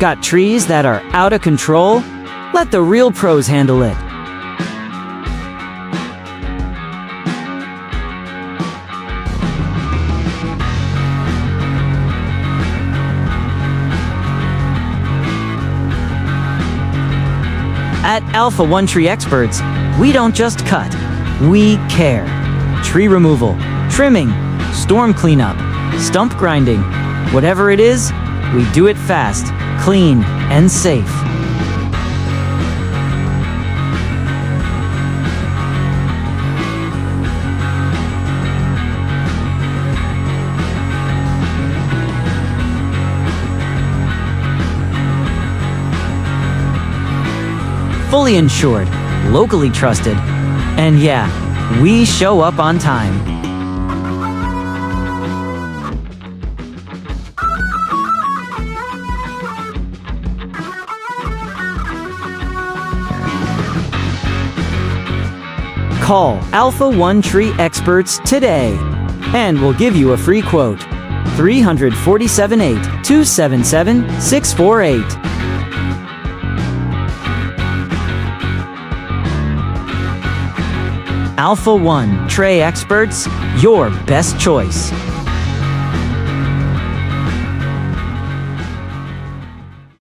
Got trees that are out of control? Let the real pros handle it. At Alpha One Tree Experts, we don't just cut, we care. Tree removal, trimming, storm cleanup, stump grinding, whatever it is, we do it fast, clean, and safe. Fully insured, locally trusted, and yeah, we show up on time. Call Alpha One Tree Experts today, and we'll give you a free quote. 347-8-277-648. Alpha One Tree Experts, your best choice.